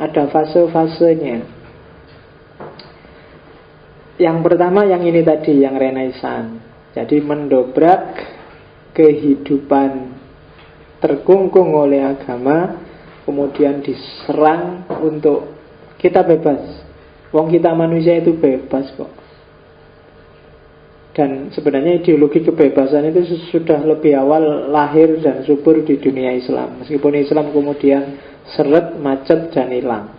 ada fase-fasenya. Yang pertama yang ini tadi, yang Renaissance. Jadi mendobrak kehidupan terkungkung oleh agama, kemudian diserang untuk kita bebas. Wong kita manusia itu bebas kok. Dan sebenarnya ideologi kebebasan itu sudah lebih awal lahir dan subur di dunia Islam. Meskipun Islam kemudian seret, macet, dan hilang.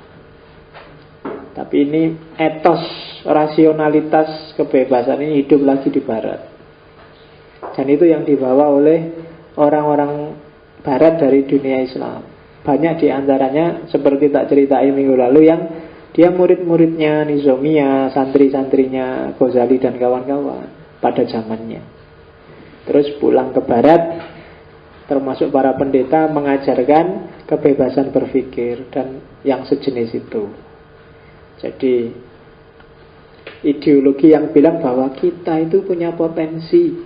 Tapi ini etos rasionalitas kebebasan ini hidup lagi di Barat. Dan itu yang dibawa oleh orang-orang Barat dari dunia Islam. Banyak di antaranya seperti tak ceritain minggu lalu yang dia murid-muridnya Nizamiyah, santri-santrinya Ghazali dan kawan-kawan pada zamannya. Terus pulang ke Barat, termasuk para pendeta mengajarkan kebebasan berpikir dan yang sejenis itu. Jadi ideologi yang bilang bahwa kita itu punya potensi.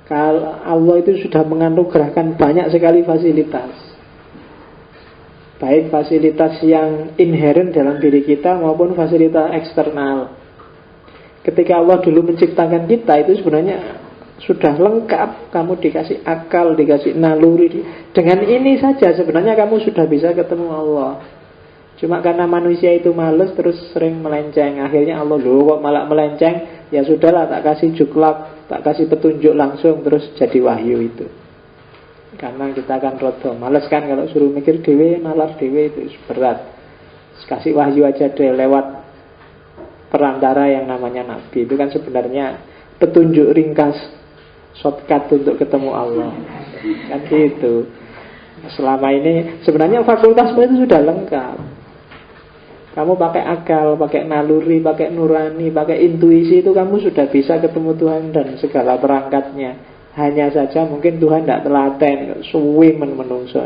Kalau Allah itu sudah menganugerahkan banyak sekali fasilitas, baik fasilitas yang inherent dalam diri kita maupun fasilitas eksternal. Ketika Allah dulu menciptakan kita itu sebenarnya sudah lengkap. Kamu dikasih akal, dikasih naluri. Dengan ini saja sebenarnya kamu sudah bisa ketemu Allah. Cuma karena manusia itu males terus sering melenceng. Akhirnya Allah, loh kok malah melenceng. Ya sudahlah, tak kasih juklak, tak kasih petunjuk langsung, terus jadi wahyu itu. Karena kita akan rodo males kan kalau suruh mikir dewe, nalar dewe itu berat. Kasih wahyu aja deh lewat perantara yang namanya Nabi. Itu kan sebenarnya petunjuk ringkas, shortcut untuk ketemu Allah. Kan gitu. Selama ini sebenarnya fakultasmu itu sudah lengkap. Kamu pakai akal, pakai naluri, pakai nurani, pakai intuisi, itu kamu sudah bisa ketemu Tuhan dan segala perangkatnya. Hanya saja mungkin Tuhan tidak telaten, suwi menungso.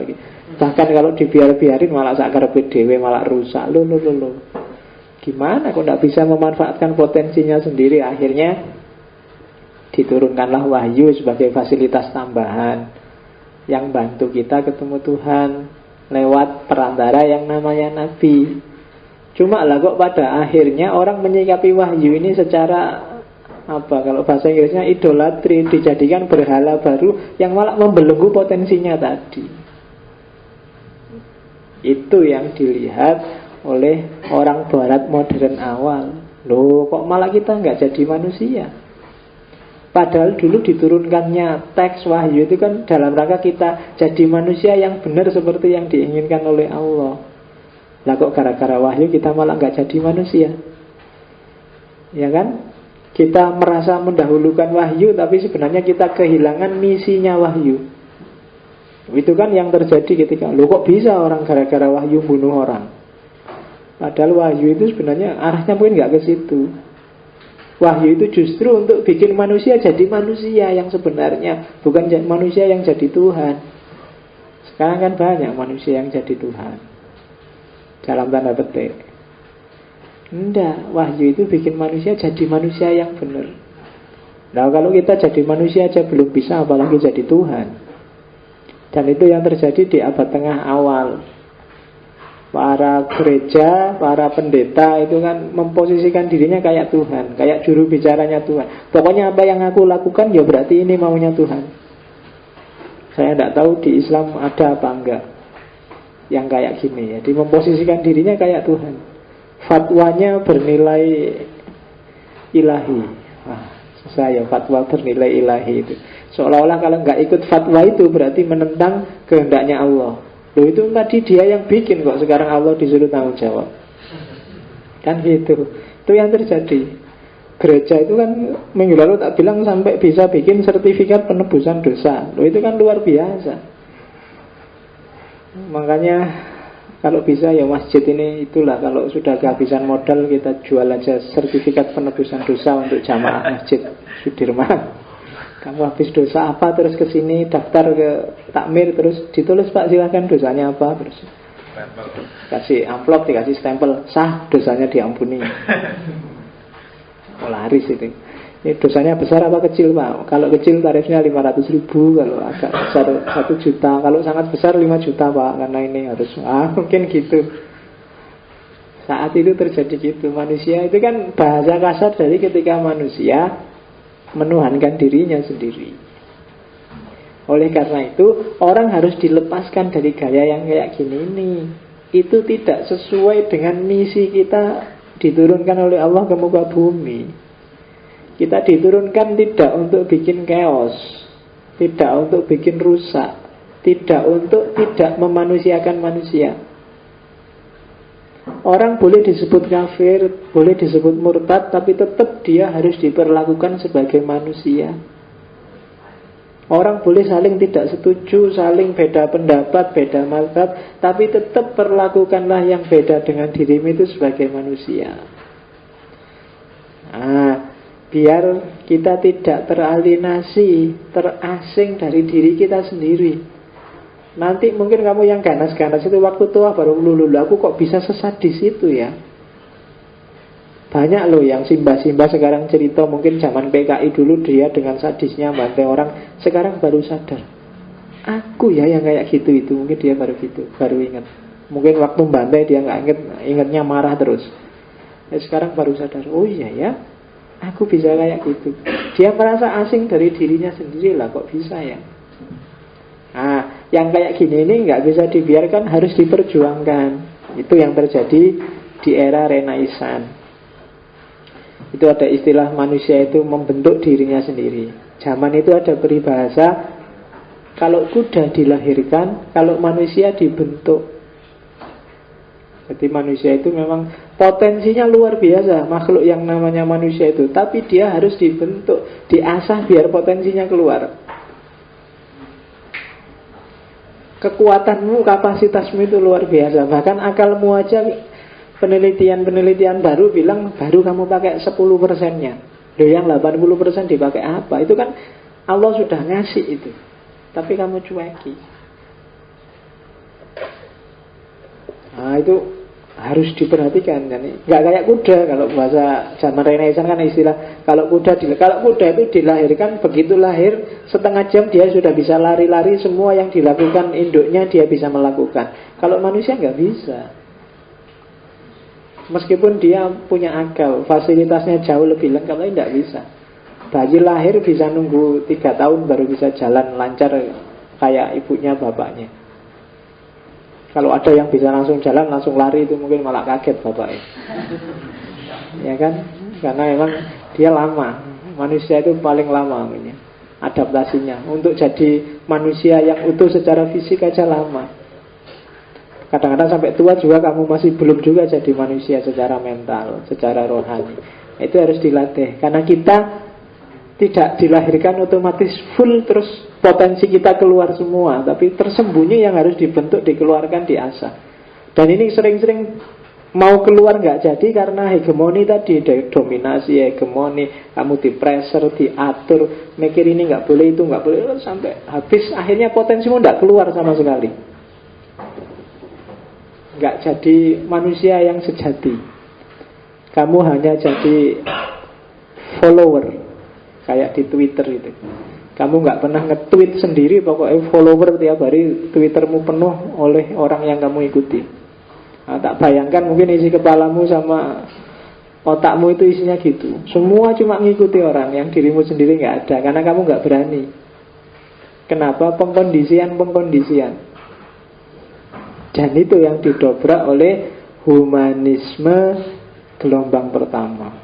Bahkan kalau dibiar-biarin malah sakar dewe, malah rusak. Loh. Gimana kok tidak bisa memanfaatkan potensinya sendiri? Akhirnya diturunkanlah wahyu sebagai fasilitas tambahan yang bantu kita ketemu Tuhan lewat perantara yang namanya Nabi. Cuma lah kok pada akhirnya orang menyikapi wahyu ini secara apa, kalau bahasa Inggrisnya idolatri, dijadikan berhala baru yang malah membelenggu potensinya tadi. Itu yang dilihat oleh orang Barat modern awal. Loh kok malah kita nggak jadi manusia? Padahal dulu diturunkannya teks wahyu itu kan dalam rangka kita jadi manusia yang benar seperti yang diinginkan oleh Allah. Lah kok gara-gara wahyu kita malah nggak jadi manusia? Ya kan? Kita merasa mendahulukan wahyu, tapi sebenarnya kita kehilangan misinya wahyu. Itu kan yang terjadi ketika, loh kok bisa orang gara-gara wahyu bunuh orang? Padahal wahyu itu sebenarnya arahnya mungkin nggak ke situ. Wahyu itu justru untuk bikin manusia jadi manusia yang sebenarnya, bukan manusia yang jadi Tuhan. Sekarang kan banyak manusia yang jadi Tuhan, dalam tanda petik. Enggak, wahyu itu bikin manusia jadi manusia yang benar. Nah kalau kita jadi manusia aja belum bisa, apalagi jadi Tuhan. Dan itu yang terjadi di abad tengah awal. Para gereja, para pendeta itu kan memposisikan dirinya kayak Tuhan, kayak juru bicaranya Tuhan. Pokoknya apa yang aku lakukan ya berarti ini maunya Tuhan. Saya tidak tahu di Islam ada apa enggak yang kayak gini ya. Dia memposisikan dirinya kayak Tuhan. Fatwanya bernilai ilahi. Saya fatwa bernilai ilahi itu. Seolah-olah kalau nggak ikut fatwa itu berarti menentang kehendaknya Allah. Loh itu tadi dia yang bikin kok, sekarang Allah disuruh tanggung jawab. Kan gitu. Itu yang terjadi. Gereja itu kan minggu lalu tak bilang sampai bisa bikin sertifikat penebusan dosa. Loh itu kan luar biasa. Makanya kalau bisa ya masjid ini itulah, kalau sudah kehabisan modal kita jual aja sertifikat penebusan dosa untuk jamaah masjid Sudirman. Kamu habis dosa apa terus ke sini daftar ke takmir, terus ditulis Pak silakan dosanya apa, terus kasih amplop, dikasih stempel sah, dosanya diampuni. Laris itu. Ini dosanya besar apa kecil Pak? Kalau kecil tarifnya 500.000, kalau agak besar 1 juta, kalau sangat besar 5 juta Pak, karena ini harus mungkin gitu. Saat itu terjadi gitu. Manusia itu kan bahasa kasar dari ketika manusia menuhankan dirinya sendiri. Oleh karena itu orang harus dilepaskan dari gaya yang kayak gini nih. Itu tidak sesuai dengan misi kita diturunkan oleh Allah ke muka bumi. Kita diturunkan tidak untuk bikin chaos, tidak untuk bikin rusak, tidak untuk tidak memanusiakan manusia. Orang boleh disebut kafir, boleh disebut murtad, tapi tetap dia harus diperlakukan sebagai manusia. Orang boleh saling tidak setuju, saling beda pendapat, beda mazhab, tapi tetap perlakukanlah yang beda dengan dirimu itu sebagai manusia. Biar kita tidak teralienasi, terasing dari diri kita sendiri. Nanti mungkin kamu yang ganas-ganas itu waktu tua baru lulu, aku kok bisa sesat di situ ya. Banyak loh yang simbah-simbah sekarang cerita, mungkin zaman PKI dulu dia dengan sadisnya bantai orang, sekarang baru sadar. Aku ya yang kayak gitu itu, mungkin dia baru gitu, baru ingat. Mungkin waktu bantai dia nggak ingatnya marah terus. Sekarang baru sadar, oh iya ya, aku bisa kayak gitu. Dia merasa asing dari dirinya sendiri lah, kok bisa ya. Yang kayak gini ini nggak bisa dibiarkan, harus diperjuangkan. Itu yang terjadi di era Renaissance. Itu ada istilah manusia itu membentuk dirinya sendiri. Zaman itu ada peribahasa, kalau kuda dilahirkan, kalau manusia dibentuk. Jadi manusia itu memang potensinya luar biasa, makhluk yang namanya manusia itu. Tapi dia harus dibentuk, diasah biar potensinya keluar. Kekuatanmu, kapasitasmu itu luar biasa. Bahkan akalmu aja, penelitian-penelitian baru bilang baru kamu pakai 10%-nya. Loh, yang 80% dipakai apa? Itu kan Allah sudah ngasih itu, tapi kamu cueki. Itu harus diperhatikan. Nggak kayak kuda. Kalau bahasa zaman Renaissance kan istilah, kalau kuda itu dilahirkan, begitu lahir setengah jam dia sudah bisa lari-lari, semua yang dilakukan induknya dia bisa melakukan. Kalau manusia nggak bisa. Meskipun dia punya akal, fasilitasnya jauh lebih lengkap, tapi tidak bisa. Bayi lahir bisa nunggu 3 tahun baru bisa jalan lancar kayak ibunya bapaknya. Kalau ada yang bisa langsung jalan, langsung lari, itu mungkin malah kaget bapaknya. Ya kan? Karena memang dia lama. Manusia itu paling lama adaptasinya. Untuk jadi manusia yang utuh secara fisik aja lama. Kadang-kadang sampai tua juga kamu masih belum juga jadi manusia secara mental, secara rohani. Itu harus dilatih. Karena kita tidak dilahirkan otomatis full terus potensi kita keluar semua, tapi tersembunyi yang harus dibentuk, dikeluarkan, diasah. Dan ini sering-sering mau keluar nggak jadi karena hegemoni tadi, dominasi, hegemoni, kamu dipressure, diatur, mikir ini nggak boleh, itu nggak boleh, sampai habis akhirnya potensimu nggak keluar sama sekali. Nggak jadi manusia yang sejati. Kamu hanya jadi follower, kayak di Twitter itu. Kamu nggak pernah nge-tweet sendiri, pokoknya follower tiap hari Twittermu penuh oleh orang yang kamu ikuti. Tak bayangkan mungkin isi kepalamu sama otakmu itu isinya gitu. Semua cuma ngikuti orang, yang dirimu sendiri nggak ada, karena kamu nggak berani. Kenapa? Pengkondisian. Dan itu yang didobrak oleh humanisme gelombang pertama.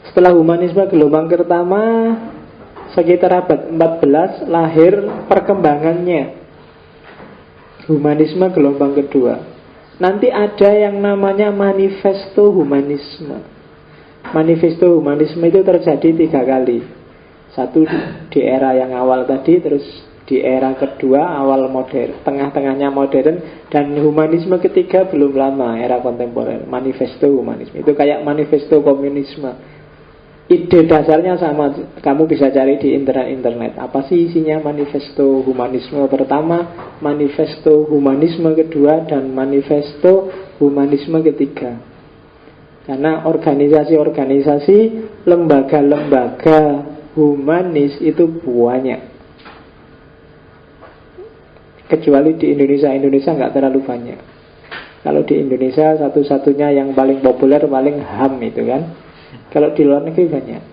Setelah humanisme gelombang pertama, sekitar abad 14 lahir perkembangannya humanisme gelombang kedua. Nanti ada yang namanya manifesto humanisme. Manifesto humanisme itu terjadi 3 kali. Satu di era yang awal tadi, terus di era kedua awal modern, tengah-tengahnya modern, dan humanisme ketiga belum lama, era kontemporer. Manifesto humanisme itu kayak manifesto komunisme. Ide dasarnya sama, kamu bisa cari di internet. Apa sih isinya manifesto humanisme pertama, manifesto humanisme kedua, dan manifesto humanisme ketiga. Karena organisasi-organisasi, lembaga-lembaga humanis itu banyak. Kecuali di Indonesia nggak terlalu banyak. Kalau di Indonesia satu-satunya yang paling populer paling HAM itu kan. Kalau di luar negeri banyak.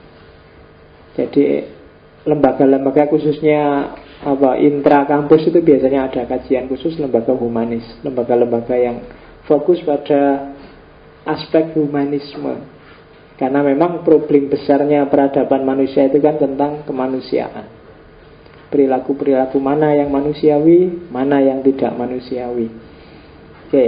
Jadi lembaga-lembaga khususnya intra kampus itu biasanya ada kajian khusus lembaga humanis, lembaga-lembaga yang fokus pada aspek humanisme. Karena memang problem besarnya peradaban manusia itu kan tentang kemanusiaan. Perilaku-perilaku mana yang manusiawi, mana yang tidak manusiawi. Oke.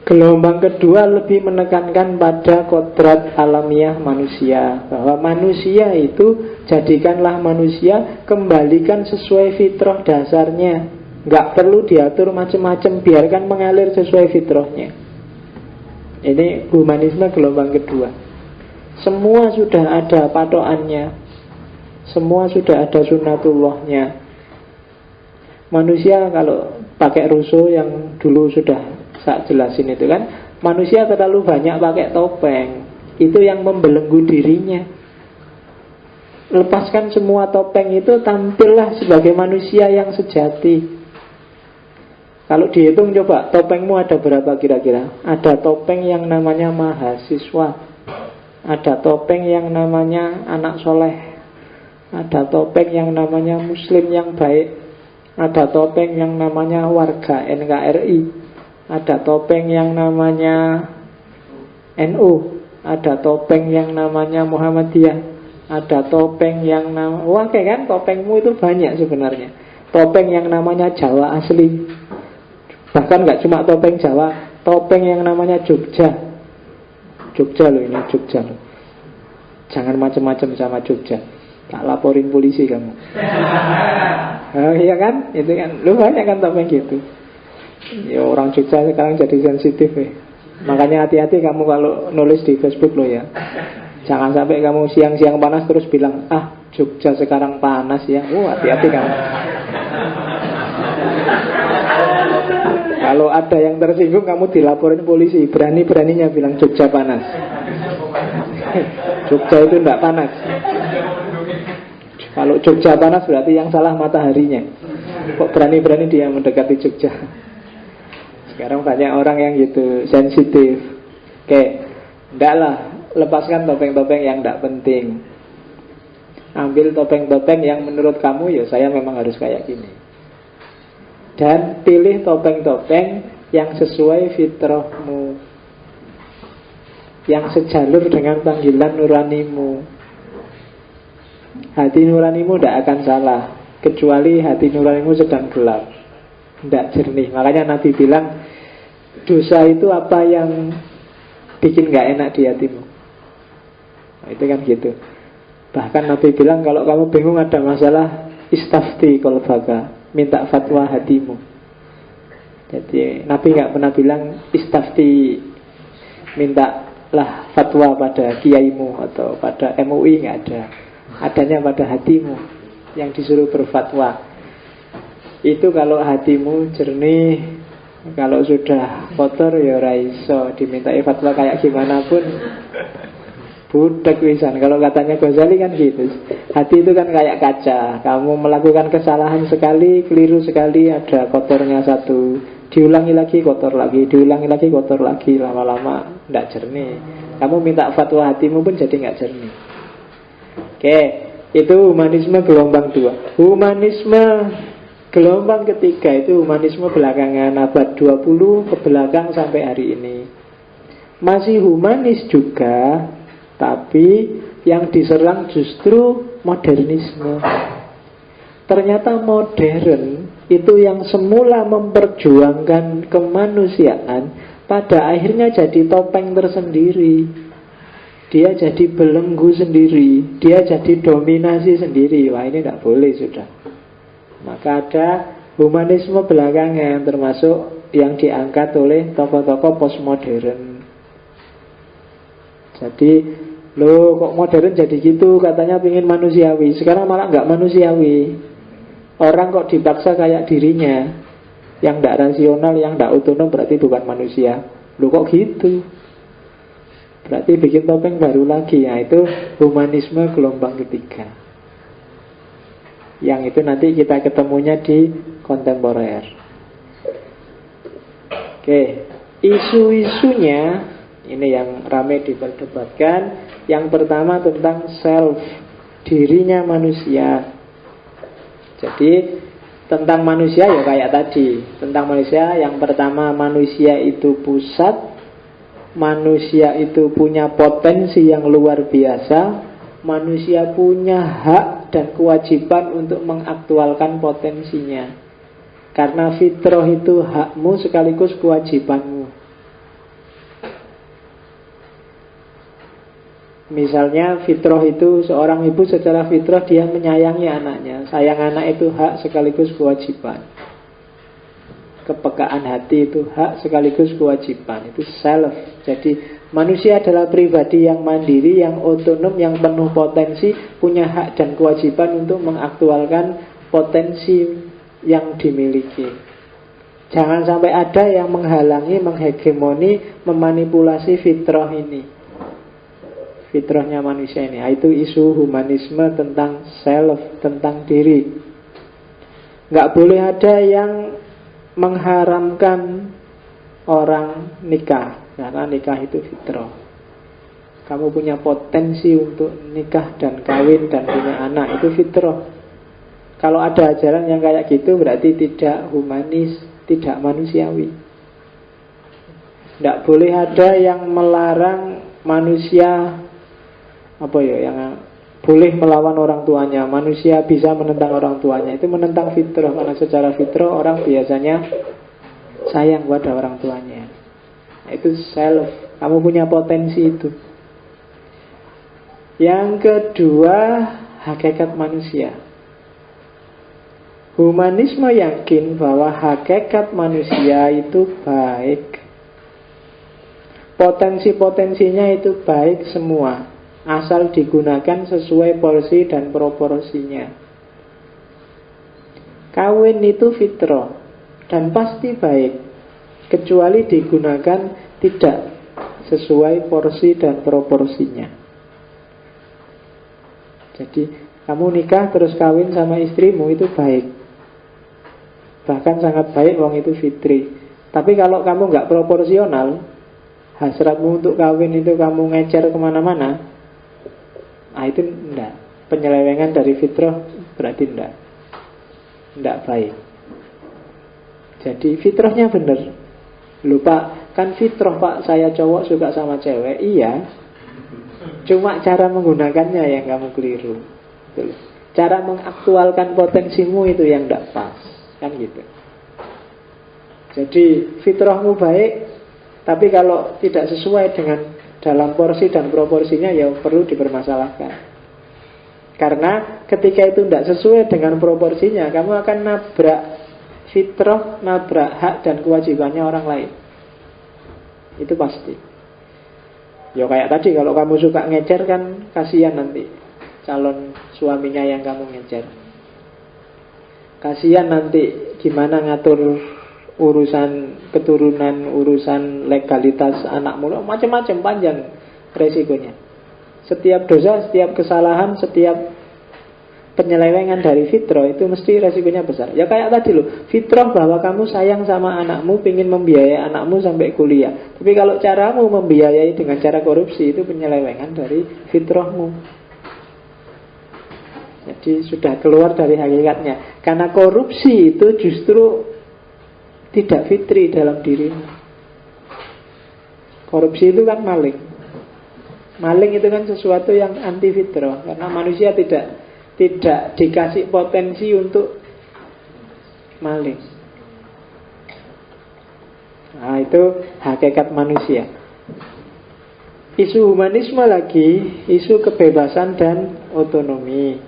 Gelombang kedua lebih menekankan pada kodrat alamiah manusia, bahwa manusia itu jadikanlah manusia, kembalikan sesuai fitrah dasarnya. Nggak perlu diatur macam-macam, biarkan mengalir sesuai fitrahnya. Ini humanisme gelombang kedua. Semua sudah ada patokannya, semua sudah ada sunnatullahnya. Manusia kalau pakai Rousseau yang dulu sudah saya jelasin itu kan, manusia terlalu banyak pakai topeng. Itu yang membelenggu dirinya. Lepaskan semua topeng itu, tampillah sebagai manusia yang sejati. Kalau dihitung coba, topengmu ada berapa kira-kira? Ada topeng yang namanya mahasiswa, ada topeng yang namanya anak soleh, ada topeng yang namanya muslim yang baik, ada topeng yang namanya warga NKRI, ada topeng yang namanya NU, ada topeng yang namanya Muhammadiyah, ada topeng yang namanya, wah kayak kan topengmu itu banyak sebenarnya. Topeng yang namanya Jawa asli, bahkan gak cuma topeng Jawa, topeng yang namanya Jogja. Jogja loh, ini Jogja loh. Jangan macam-macam sama Jogja, tak laporin polisi kamu. Oh iya kan, itu kan, lu banyak kan topeng gitu. Ya orang Jogja sekarang jadi sensitif ya. Makanya hati-hati kamu kalau nulis di Facebook lo ya. Jangan sampai kamu siang-siang panas terus bilang, Jogja sekarang panas ya. Hati-hati kamu. Kalau ada yang tersinggung, kamu dilaporin polisi. Berani-beraninya bilang Jogja panas. Jogja itu enggak panas. Kalau Jogja panas berarti yang salah mataharinya. Kok berani-berani dia mendekati Jogja. Sekarang banyak orang yang gitu, sensitif. Oke, ndaklah, lepaskan topeng-topeng yang tidak penting. Ambil topeng-topeng yang menurut kamu, ya saya memang harus kayak gini. Dan pilih topeng-topeng yang sesuai fitrahmu, yang sejalur dengan panggilan nuranimu. Hati nuranimu tidak akan salah, kecuali hati nuranimu sedang gelap, tidak jernih. Makanya Nabi bilang, dosa itu apa yang bikin gak enak di hatimu. Nah, itu kan gitu. Bahkan Nabi bilang, kalau kamu bingung ada masalah, istafti qalbaka, minta fatwa hatimu. Jadi Nabi gak pernah bilang istafti, mintalah fatwa pada kiaimu atau pada MUI, gak ada. Adanya pada hatimu yang disuruh berfatwa. Itu kalau hatimu jernih. Kalau sudah kotor ya raiso, dimintai fatwa kayak gimana pun budak wisan. Kalau katanya Ghazali kan gitu. Hati itu kan kayak kaca. Kamu melakukan kesalahan sekali, keliru sekali, ada kotornya satu, diulangi lagi kotor lagi, diulangi lagi kotor lagi. Lama-lama tidak jernih. Kamu minta fatwa hatimu pun jadi nggak jernih. Oke, itu humanisme gelombang 2. Humanisme gelombang ketiga itu humanisme belakangan, abad 20 ke belakang sampai hari ini. Masih humanis juga, tapi yang diserang justru modernisme. Ternyata modern itu yang semula memperjuangkan kemanusiaan, pada akhirnya jadi topeng tersendiri. Dia jadi belenggu sendiri, dia jadi dominasi sendiri. Wah, ini tidak boleh sudah. Maka ada humanisme belakangan, termasuk yang diangkat oleh tokoh-tokoh postmodern. Jadi, loh kok modern jadi gitu, katanya pengen manusiawi, sekarang malah nggak manusiawi. Orang kok dipaksa kayak dirinya, yang tidak rasional, yang tidak otonom berarti bukan manusia. Loh kok gitu? berarti bikin topeng baru lagi. Ya, itu humanisme gelombang ketiga. Yang itu nanti kita ketemunya di kontemporer. Oke, isu-isunya ini yang ramai diperdebatkan. Yang pertama tentang self, dirinya manusia. Jadi tentang manusia ya kayak tadi. Tentang manusia, yang pertama manusia itu pusat, manusia itu punya potensi yang luar biasa, manusia punya hak dan kewajiban untuk mengaktualkan potensinya. Karena fitrah itu hakmu sekaligus kewajibanmu. Misalnya fitrah itu seorang ibu secara fitrah dia menyayangi anaknya. Sayang anak itu hak sekaligus kewajiban. Kepekaan hati itu hak sekaligus kewajiban. Itu self. Jadi manusia adalah pribadi yang mandiri, yang otonom, yang penuh potensi, punya hak dan kewajiban untuk mengaktualkan potensi yang dimiliki. Jangan sampai ada yang menghalangi, menghegemoni, memanipulasi fitrah ini. Fitrahnya manusia ini. Itu isu humanisme tentang self, tentang diri. Nggak boleh ada yang mengharamkan orang nikah, karena nikah itu fitrah. Kamu punya potensi untuk nikah dan kawin dan punya anak, itu fitrah. Kalau ada ajaran yang kayak gitu berarti tidak humanis, tidak manusiawi. Tidak boleh ada yang melarang manusia yang boleh melawan orang tuanya. Manusia bisa menentang orang tuanya. Itu menentang fitrah, karena secara fitrah orang biasanya sayang pada orang tuanya. Itu self. Kamu punya potensi itu. Yang kedua, hakikat manusia. Humanisme yakin bahwa hakikat manusia itu baik. Potensi-potensinya itu baik semua, asal digunakan sesuai porsi dan proporsinya. Kawin itu fitrah dan pasti baik, kecuali digunakan tidak sesuai porsi dan proporsinya. Jadi kamu nikah terus kawin sama istrimu itu baik, bahkan sangat baik, wong itu fitri. Tapi kalau kamu nggak proporsional, hasratmu untuk kawin itu kamu ngecer kemana-mana, itu enggak. Penyelewengan dari fitrah berarti enggak baik. Jadi fitrahnya benar. Lupa, kan fitrah Pak, saya cowok suka sama cewek. Iya, cuma cara menggunakannya yang kamu keliru. Betul. Cara mengaktualkan potensimu itu yang enggak pas. Kan gitu. Jadi fitrahmu baik, tapi kalau tidak sesuai dengan dalam porsi dan proporsinya, ya perlu dipermasalahkan. Karena ketika itu tidak sesuai dengan proporsinya, kamu akan nabrak fitrah, nabrak hak dan kewajibannya orang lain. Itu pasti. Ya kayak tadi, kalau kamu suka ngecer kan kasihan nanti calon suaminya yang kamu ngecer. Kasihan nanti gimana ngatur urusan keturunan, urusan legalitas anakmu, macam-macam, panjang resikonya. Setiap dosa, setiap kesalahan, setiap penyelewengan dari fitrah itu mesti resikonya besar. Ya kayak tadi loh, fitrah bahwa kamu sayang sama anakmu, ingin membiayai anakmu sampai kuliah. Tapi kalau caramu membiayai dengan cara korupsi, itu penyelewengan dari fitrahmu. Jadi sudah keluar dari hakikatnya. Karena korupsi itu justru tidak fitri dalam dirimu. Korupsi itu kan maling. Maling itu kan sesuatu yang anti fitrah, karena manusia tidak dikasih potensi untuk maling. Nah, itu hakikat manusia. Isu humanisme lagi, isu kebebasan dan otonomi.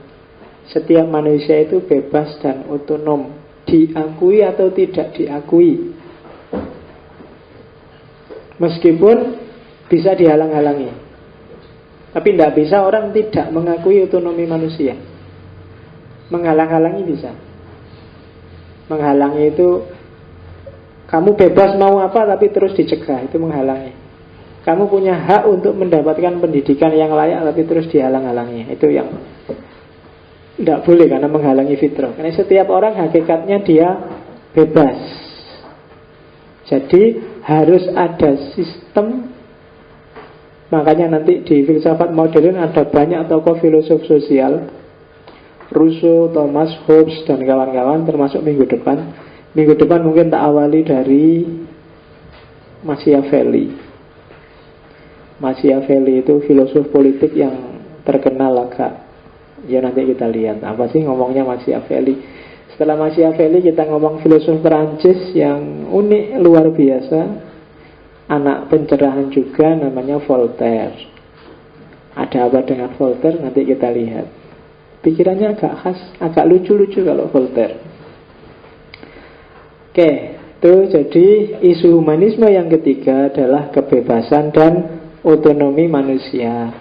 Setiap manusia itu bebas dan otonom, diakui atau tidak diakui, meskipun bisa dihalang-halangi. Tapi tidak bisa orang tidak mengakui otonomi manusia. Menghalang-halangi bisa. Menghalangi itu kamu bebas mau apa tapi terus dicegah, itu menghalangi. Kamu punya hak untuk mendapatkan pendidikan yang layak, tapi terus dihalang-halangi. Itu yang tidak boleh, karena menghalangi fitrah. Karena setiap orang hakikatnya dia bebas. Jadi harus ada sistem. Makanya nanti di filsafat modern ada banyak tokoh filosof sosial, Rousseau, Thomas Hobbes, dan kawan-kawan, termasuk minggu depan. Minggu depan mungkin tak awali dari Machiavelli. Machiavelli itu filosof politik yang terkenal agak. Ya nanti kita lihat apa sih ngomongnya Machiavelli. Setelah Machiavelli kita ngomong filosof Perancis yang unik, luar biasa, anak pencerahan juga, namanya Voltaire. Ada apa dengan Voltaire nanti kita lihat. Pikirannya agak khas, agak lucu-lucu kalau Voltaire. Oke, itu jadi isu humanisme yang ketiga adalah kebebasan dan otonomi manusia.